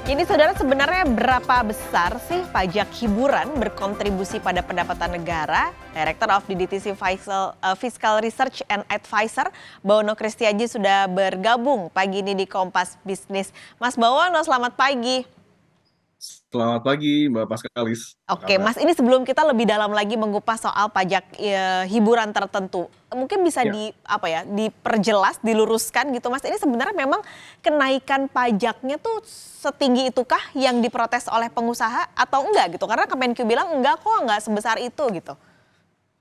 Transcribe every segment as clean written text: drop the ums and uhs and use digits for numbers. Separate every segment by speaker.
Speaker 1: Ini saudara sebenarnya berapa besar sih pajak hiburan berkontribusi pada pendapatan negara? Director of DDTC Fiscal Research and Advisor, Bawono Kristiaji sudah bergabung pagi ini di Kompas Bisnis. Mas Bawono, selamat pagi.
Speaker 2: Selamat pagi Mbak Paskalis. Apa
Speaker 1: Oke,
Speaker 2: kabar?
Speaker 1: Mas, ini sebelum kita lebih dalam lagi mengupas soal pajak hiburan tertentu, mungkin bisa
Speaker 2: Ya,
Speaker 1: diperjelas, diluruskan gitu, Mas. Ini sebenarnya memang kenaikan pajaknya tuh setinggi itukah yang diprotes oleh pengusaha atau enggak gitu? Karena Kemenq bilang enggak kok, enggak sebesar itu gitu.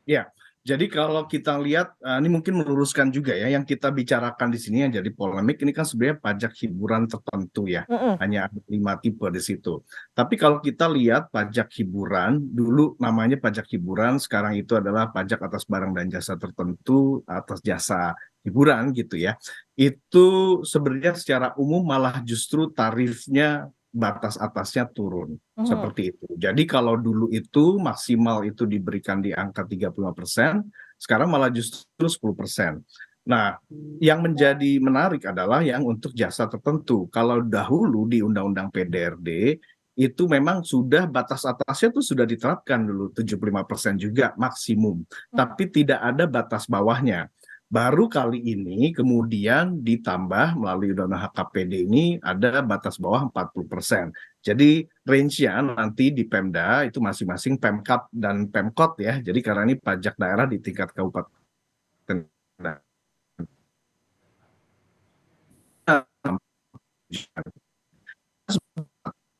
Speaker 2: ya. Jadi kalau kita lihat, ini mungkin meluruskan juga ya, yang kita bicarakan di sini yang jadi polemik ini kan sebenarnya pajak hiburan tertentu ya,
Speaker 1: Mm-mm.
Speaker 2: hanya ada 5 tipe di situ. Tapi kalau kita lihat pajak hiburan, dulu namanya pajak hiburan, sekarang itu adalah pajak atas barang dan jasa tertentu, atas jasa hiburan gitu ya. Itu sebenarnya secara umum malah justru tarifnya batas atasnya turun.
Speaker 1: Mhm.
Speaker 2: Seperti itu. Jadi kalau dulu itu maksimal itu diberikan di angka 35%, sekarang malah justru 10%. Nah, yang menjadi menarik adalah yang untuk jasa tertentu. Kalau dahulu di Undang-Undang PDRD, itu memang sudah batas atasnya itu sudah diterapkan dulu 75% juga maksimum. Tapi tidak ada batas bawahnya. Baru kali ini kemudian ditambah melalui Undang-Undang HKPD ini ada batas bawah 40%. Jadi range-nya nanti di Pemda itu masing-masing Pemkab dan Pemkot ya. Jadi karena ini pajak daerah di tingkat kabupaten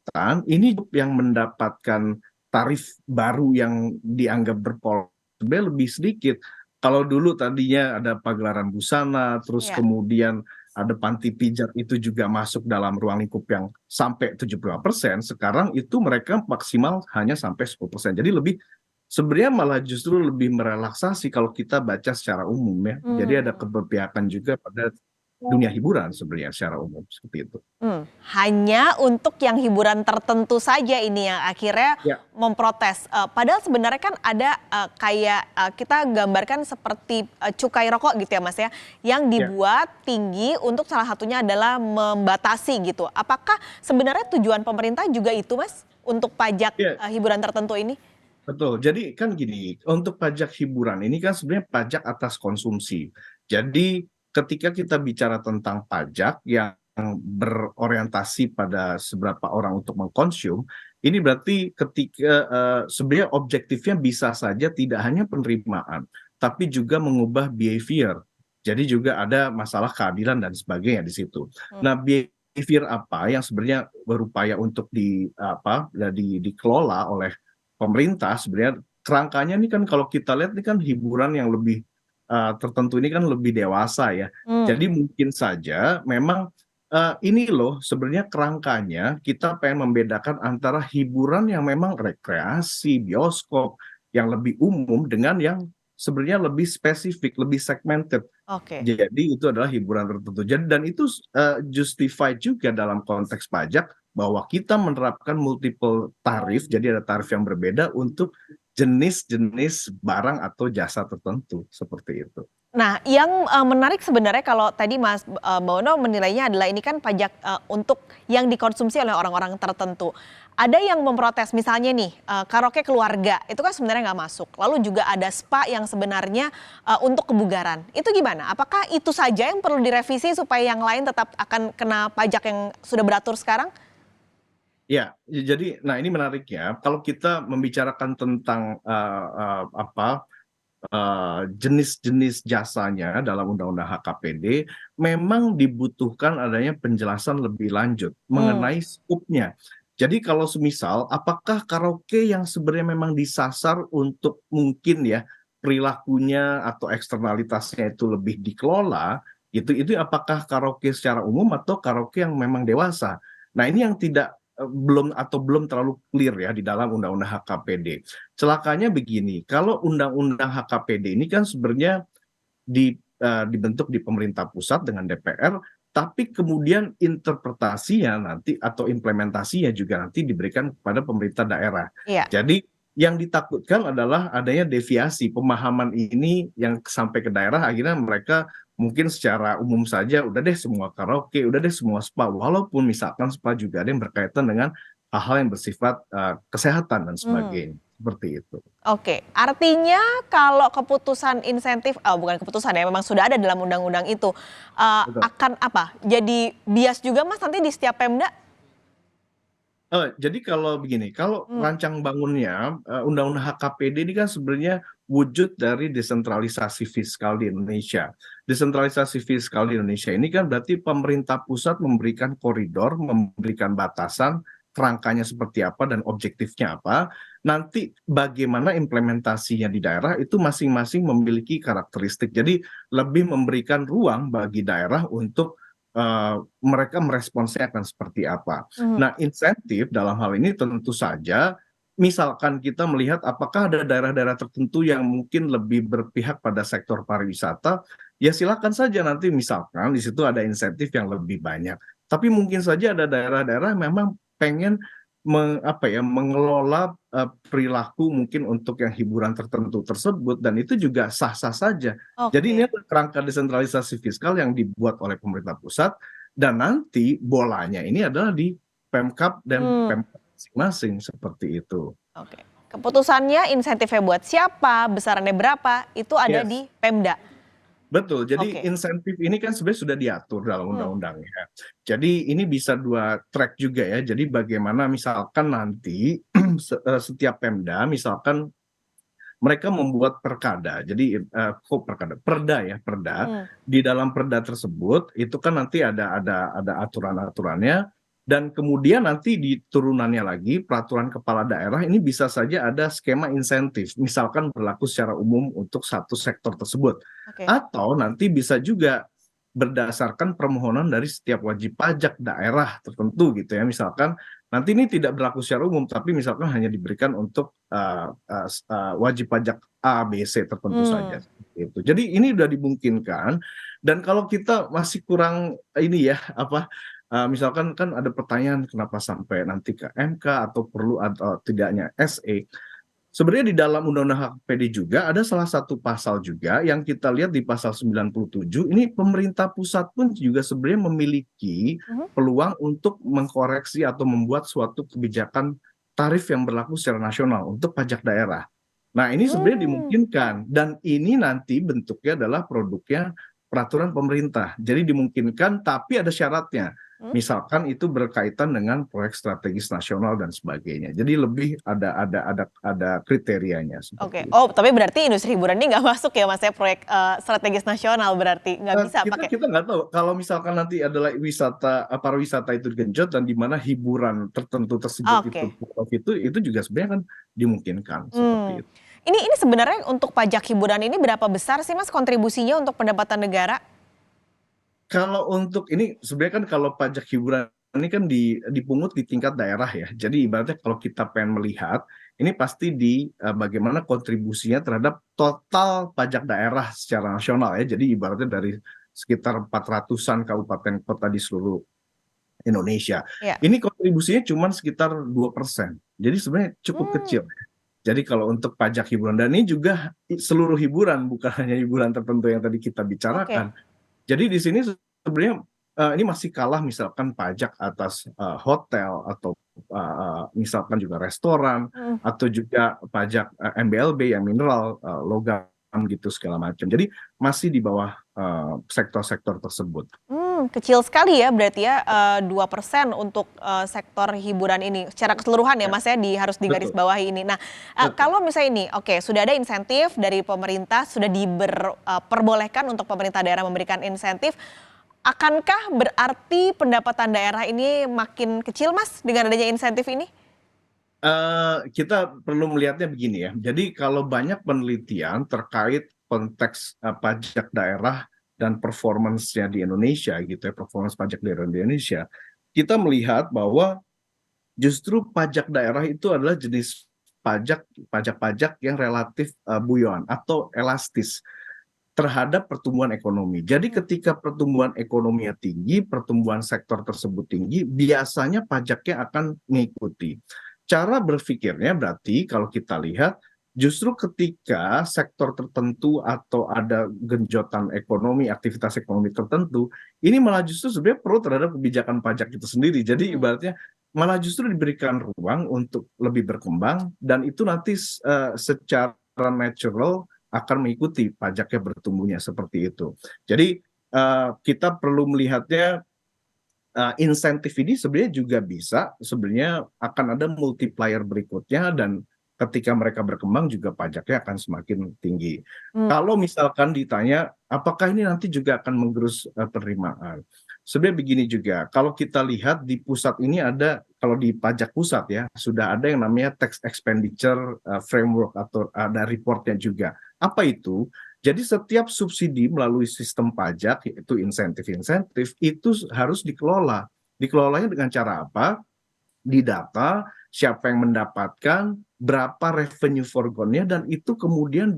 Speaker 2: dan ini yang mendapatkan tarif baru yang dianggap berpola sebenarnya lebih sedikit. Kalau dulu tadinya ada pagelaran busana, terus
Speaker 1: Iya.
Speaker 2: kemudian ada panti pijat itu juga masuk dalam ruang lingkup yang sampai 75%, sekarang itu mereka maksimal hanya sampai 10%. Jadi lebih sebenarnya malah justru lebih merelaksasi kalau kita baca secara umum ya. Jadi ada
Speaker 1: Hmm.
Speaker 2: keberpihakan juga pada dunia hiburan sebenarnya secara umum seperti itu.
Speaker 1: Hanya untuk yang hiburan tertentu saja ini yang akhirnya
Speaker 2: Ya,
Speaker 1: memprotes. Padahal sebenarnya kan ada kita gambarkan seperti cukai rokok gitu ya Mas ya, yang
Speaker 2: ya.
Speaker 1: dibuat tinggi untuk salah satunya adalah membatasi gitu. Apakah sebenarnya tujuan pemerintah juga itu Mas untuk pajak
Speaker 2: Ya,
Speaker 1: hiburan tertentu ini?
Speaker 2: betul. Jadi kan gini, untuk pajak hiburan ini kan sebenarnya pajak atas konsumsi. Jadi ketika kita bicara tentang pajak yang berorientasi pada seberapa orang untuk mengkonsum, ini berarti ketika sebenarnya objektifnya bisa saja tidak hanya penerimaan, tapi juga mengubah behavior. Jadi juga ada masalah keadilan dan sebagainya di situ.
Speaker 1: Hmm.
Speaker 2: Nah, behavior apa yang sebenarnya berupaya untuk dikelola oleh pemerintah sebenarnya kerangkanya ini kan kalau kita lihat ini kan hiburan yang lebih tertentu ini kan lebih dewasa ya.
Speaker 1: Hmm.
Speaker 2: Jadi mungkin saja memang ini loh sebenarnya kerangkanya kita pengen membedakan antara hiburan yang memang rekreasi, bioskop yang lebih umum dengan yang sebenarnya lebih spesifik, lebih segmented.
Speaker 1: Oke.
Speaker 2: Jadi itu adalah hiburan tertentu. Jadi dan itu justified juga dalam konteks pajak bahwa kita menerapkan multiple tarif, jadi ada tarif yang berbeda untuk jenis-jenis barang atau jasa tertentu seperti itu.
Speaker 1: Nah, yang menarik sebenarnya kalau tadi Mas Bawono menilainya adalah ini kan pajak untuk yang dikonsumsi oleh orang-orang tertentu. Ada yang memprotes misalnya nih karaoke keluarga itu kan sebenarnya nggak masuk. Lalu juga ada spa yang sebenarnya untuk kebugaran. Itu gimana? Apakah itu saja yang perlu direvisi supaya yang lain tetap akan kena pajak yang sudah beratur sekarang?
Speaker 2: Jadi nah ini menarik ya, kalau kita membicarakan tentang jenis-jenis jasanya dalam Undang-Undang HKPD, memang dibutuhkan adanya penjelasan lebih lanjut
Speaker 1: Hmm.
Speaker 2: mengenai skupnya. Jadi kalau semisal, apakah karaoke yang sebenarnya memang disasar untuk mungkin ya perilakunya atau eksternalitasnya itu lebih dikelola, itu apakah karaoke secara umum atau karaoke yang memang dewasa? Nah ini yang tidak belum terlalu clear ya di dalam Undang-Undang HKPD. Celakanya begini, kalau undang-undang HKPD ini kan sebenarnya dibentuk di pemerintah pusat dengan DPR, tapi kemudian interpretasinya nanti atau implementasinya juga nanti diberikan kepada pemerintah daerah.
Speaker 1: Iya.
Speaker 2: Jadi yang ditakutkan adalah adanya deviasi pemahaman ini yang sampai ke daerah akhirnya mereka mungkin secara umum saja udah deh semua karaoke, udah deh semua spa, walaupun misalkan spa juga ada yang berkaitan dengan hal-hal yang bersifat kesehatan dan
Speaker 1: Hmm.
Speaker 2: sebagainya, seperti itu.
Speaker 1: Oke, artinya kalau keputusan insentif, oh bukan keputusan ya, memang sudah ada dalam undang-undang itu,
Speaker 2: Betul.
Speaker 1: akan apa, jadi bias juga Mas nanti di setiap Pemda?
Speaker 2: Jadi kalau begini, kalau
Speaker 1: Mmm,
Speaker 2: rancang bangunnya, Undang-Undang HKPD ini kan sebenarnya wujud dari desentralisasi fiskal di Indonesia. Desentralisasi fiskal di Indonesia ini kan berarti pemerintah pusat memberikan koridor, memberikan batasan, kerangkanya seperti apa dan objektifnya apa. Nanti bagaimana implementasinya di daerah itu masing-masing memiliki karakteristik. Jadi lebih memberikan ruang bagi daerah untuk mereka meresponsnya akan seperti apa.
Speaker 1: mhm,
Speaker 2: Nah, insentif dalam hal ini tentu saja, misalkan kita melihat apakah ada daerah-daerah tertentu yang mungkin lebih berpihak pada sektor pariwisata, ya silakan saja nanti misalkan di situ ada insentif yang lebih banyak. Tapi mungkin saja ada daerah-daerah memang pengen mengelola perilaku mungkin untuk yang hiburan tertentu tersebut dan itu juga sah-sah saja. Jadi ini
Speaker 1: oke,
Speaker 2: adalah kerangka desentralisasi fiskal yang dibuat oleh pemerintah pusat dan nanti bolanya ini adalah di Pemkab dan
Speaker 1: mmm,
Speaker 2: Pemkab masing-masing seperti itu.
Speaker 1: oke. Keputusannya insentifnya buat siapa, besarannya berapa, itu ada
Speaker 2: Yes,
Speaker 1: di Pemda?
Speaker 2: betul. Jadi
Speaker 1: Oke,
Speaker 2: insentif ini kan sebenarnya sudah diatur dalam
Speaker 1: mmm,
Speaker 2: undang-undangnya. Jadi ini bisa dua track juga ya. Jadi bagaimana misalkan nanti setiap Pemda misalkan mereka membuat perkada. Jadi kok perkada, perda ya, perda.
Speaker 1: mhm,
Speaker 2: Di dalam perda tersebut itu kan nanti ada aturan-aturannya dan kemudian nanti di turunannya lagi peraturan kepala daerah ini bisa saja ada skema insentif, misalkan berlaku secara umum untuk satu sektor tersebut.
Speaker 1: oke,
Speaker 2: Atau nanti bisa juga berdasarkan permohonan dari setiap wajib pajak daerah tertentu gitu ya. Misalkan nanti ini tidak berlaku secara umum, tapi misalkan hanya diberikan untuk wajib pajak A, B, C tertentu
Speaker 1: mmm,
Speaker 2: saja. Itu. Jadi ini sudah dimungkinkan. Dan kalau kita masih kurang ini ya apa misalkan kan ada pertanyaan kenapa sampai nanti ke MK atau perlu atau tidaknya SE. Sebenarnya di dalam Undang-Undang HKPD juga ada salah satu pasal juga yang kita lihat di pasal 97, ini pemerintah pusat pun juga sebenarnya memiliki
Speaker 1: mhm,
Speaker 2: peluang untuk mengkoreksi atau membuat suatu kebijakan tarif yang berlaku secara nasional untuk pajak daerah. Nah, ini sebenarnya
Speaker 1: mmm,
Speaker 2: dimungkinkan dan ini nanti bentuknya adalah produknya peraturan pemerintah. Jadi dimungkinkan tapi ada syaratnya.
Speaker 1: mhm,
Speaker 2: Misalkan itu berkaitan dengan proyek strategis nasional dan sebagainya. Jadi lebih ada kriterianya
Speaker 1: oke.
Speaker 2: seperti itu.
Speaker 1: Oh, tapi berarti industri hiburan ini nggak masuk ya Mas ya, proyek, strategis nasional berarti? Nggak bisa
Speaker 2: Kita
Speaker 1: pakai
Speaker 2: kita nggak tahu kalau misalkan nanti adalah pariwisata itu genjot dan di mana hiburan tertentu tersebut itu
Speaker 1: oke,
Speaker 2: profit itu juga sebenarnya kan dimungkinkan
Speaker 1: mmm.
Speaker 2: seperti itu.
Speaker 1: Ini sebenarnya untuk pajak hiburan ini berapa besar sih Mas kontribusinya untuk pendapatan negara?
Speaker 2: Kalau untuk ini sebenarnya kan kalau pajak hiburan ini kan dipungut di tingkat daerah ya. Jadi ibaratnya kalau kita pengen melihat, ini pasti bagaimana kontribusinya terhadap total pajak daerah secara nasional ya. Jadi ibaratnya dari sekitar 400-an kabupaten kota di seluruh Indonesia.
Speaker 1: Iya,
Speaker 2: Ini kontribusinya cuma sekitar 2%. Jadi sebenarnya cukup
Speaker 1: mmm,
Speaker 2: kecil. Jadi kalau untuk pajak hiburan dan ini juga seluruh hiburan bukan hanya hiburan tertentu yang tadi kita
Speaker 1: oke,
Speaker 2: bicarakan. Jadi di sini sebenarnya, ini masih kalah misalkan pajak atas, hotel atau, misalkan juga restoran
Speaker 1: mhm.
Speaker 2: atau juga pajak, MBLB yang mineral, logam gitu segala macam. Jadi masih di bawah, sektor-sektor tersebut.
Speaker 1: Kecil sekali ya berarti ya, 2% untuk, sektor hiburan ini secara keseluruhan ya
Speaker 2: Ya,
Speaker 1: Mas ya harus
Speaker 2: betul
Speaker 1: digarisbawahi ini. Nah,
Speaker 2: betul.
Speaker 1: kalau misalnya ini, oke sudah ada insentif dari pemerintah, sudah perbolehkan untuk pemerintah daerah memberikan insentif, akankah berarti pendapatan daerah ini makin kecil Mas dengan adanya insentif ini?
Speaker 2: Kita perlu melihatnya begini ya, jadi kalau banyak penelitian terkait konteks, pajak daerah dan performance-nya di Indonesia gitu ya, performance pajak daerah di Indonesia, kita melihat bahwa justru pajak daerah itu adalah jenis pajak-pajak yang relatif, buoyan atau elastis terhadap pertumbuhan ekonomi. Jadi
Speaker 1: Mmm,
Speaker 2: ketika pertumbuhan ekonominya tinggi, pertumbuhan sektor tersebut tinggi, biasanya pajaknya akan mengikuti. Cara berpikirnya berarti kalau kita lihat Justru ketika sektor tertentu atau ada genjotan ekonomi, aktivitas ekonomi tertentu, ini malah justru sebenarnya pro terhadap kebijakan pajak itu sendiri. Jadi ibaratnya malah justru diberikan ruang untuk lebih berkembang dan itu nanti secara natural akan mengikuti pajaknya bertumbuhnya seperti itu. Jadi kita perlu melihatnya insentif ini sebenarnya juga bisa sebenarnya akan ada multiplier berikutnya dan ketika mereka berkembang juga pajaknya akan semakin tinggi.
Speaker 1: Hmm.
Speaker 2: Kalau misalkan ditanya apakah ini nanti juga akan menggerus penerimaan. Sebenarnya begini juga, kalau kita lihat di pusat ini ada, kalau di pajak pusat ya, sudah ada yang namanya tax expenditure framework atau ada reportnya juga. Apa itu? Jadi setiap subsidi melalui sistem pajak, yaitu insentif-insentif, itu harus dikelola. Dikelolanya dengan cara apa? Didata, siapa yang mendapatkan, berapa revenue foregone-nya, dan itu kemudian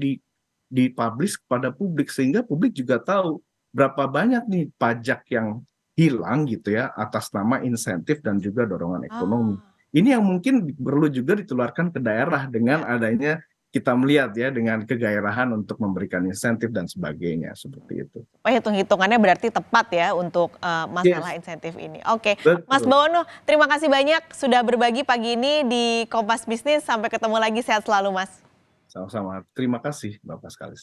Speaker 2: dipublish kepada publik, sehingga publik juga tahu berapa banyak nih pajak yang hilang gitu ya, atas nama insentif dan juga dorongan ekonomi.
Speaker 1: Ah,
Speaker 2: Ini yang mungkin perlu juga ditularkan ke daerah dengan
Speaker 1: ya.
Speaker 2: adanya kita melihat ya dengan kegairahan untuk memberikan insentif dan sebagainya seperti itu.
Speaker 1: Oh, hitung-hitungannya berarti tepat ya untuk masalah
Speaker 2: Yes,
Speaker 1: insentif ini. Oke, Mas
Speaker 2: betul.
Speaker 1: Bawono, terima kasih banyak sudah berbagi pagi ini di Kompas Bisnis. Sampai ketemu lagi, sehat selalu Mas.
Speaker 2: Sama-sama. Terima kasih Bapak sekali.